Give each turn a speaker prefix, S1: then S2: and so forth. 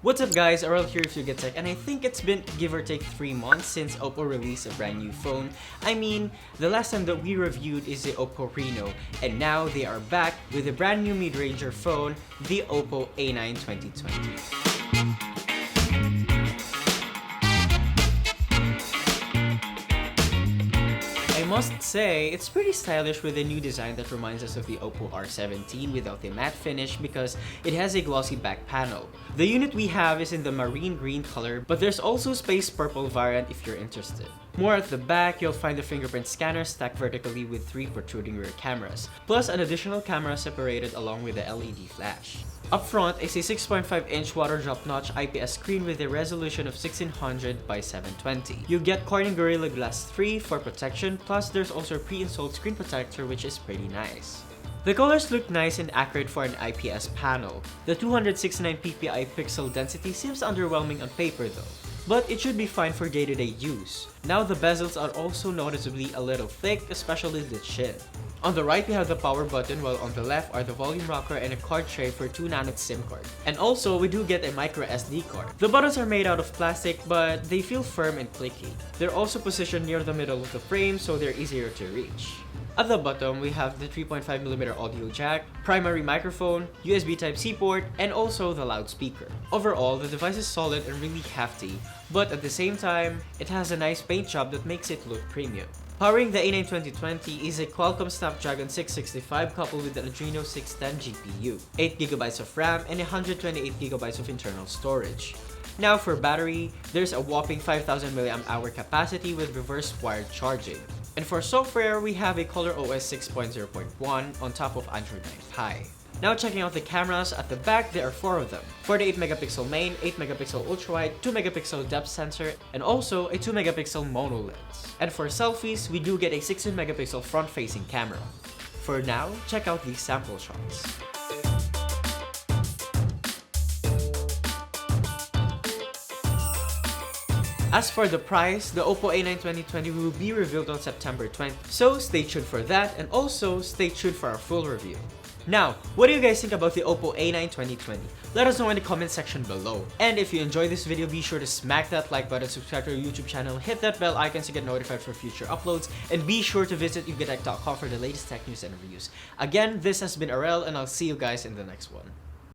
S1: What's up guys, Aral here with YugaTech, and I think it's been give or take 3 months since OPPO released a brand new phone. I mean, the last time that we reviewed is the OPPO Reno, and now they are back with a brand new mid-ranger phone, the OPPO A9 2020. I must say, it's pretty stylish with a new design that reminds us of the OPPO R17 without the matte finish because it has a glossy back panel. The unit we have is in the marine green color, but there's also space purple variant if you're interested. More at the back, you'll find the fingerprint scanner stacked vertically with 3 protruding rear cameras, plus an additional camera separated along with the LED flash. Up front is a 6.5-inch water drop notch IPS screen with a resolution of 1600 by 720. You get Corning Gorilla Glass 3 for protection, plus there's also a pre-installed screen protector which is pretty nice. The colors look nice and accurate for an IPS panel. The 269 ppi pixel density seems underwhelming on paper though, but it should be fine for day-to-day use. Now the bezels are also noticeably a little thick, especially the chin. On the right we have the power button, while on the left are the volume rocker and a card tray for 2nm SIM card. And also we do get a micro SD card. The buttons are made out of plastic, but they feel firm and clicky. They're also positioned near the middle of the frame, so they're easier to reach. At the bottom, we have the 3.5mm audio jack, primary microphone, USB Type-C port, and also the loudspeaker. Overall, the device is solid and really hefty, but at the same time, it has a nice paint job that makes it look premium. Powering the A9 2020 is a Qualcomm Snapdragon 665 coupled with an Adreno 610 GPU, 8GB of RAM, and 128GB of internal storage. Now for battery, there's a whopping 5000 mAh capacity with reverse wired charging. And for software, we have a ColorOS 6.0.1 on top of Android 9 Pie. Now checking out the cameras, at the back there are 4 of them. 48MP main, 8MP ultrawide, 2MP depth sensor, and also a 2MP mono lens. And for selfies, we do get a 16MP front-facing camera. For now, check out these sample shots. As for the price, the OPPO A9 2020 will be revealed on September 20th, so stay tuned for that, and also stay tuned for our full review. Now, what do you guys think about the OPPO A9 2020? Let us know in the comment section below. And if you enjoyed this video, be sure to smack that like button, subscribe to our YouTube channel, hit that bell icon to get notified for future uploads, and be sure to visit YugaTech.com for the latest tech news and reviews. Again, this has been Arel, and I'll see you guys in the next one.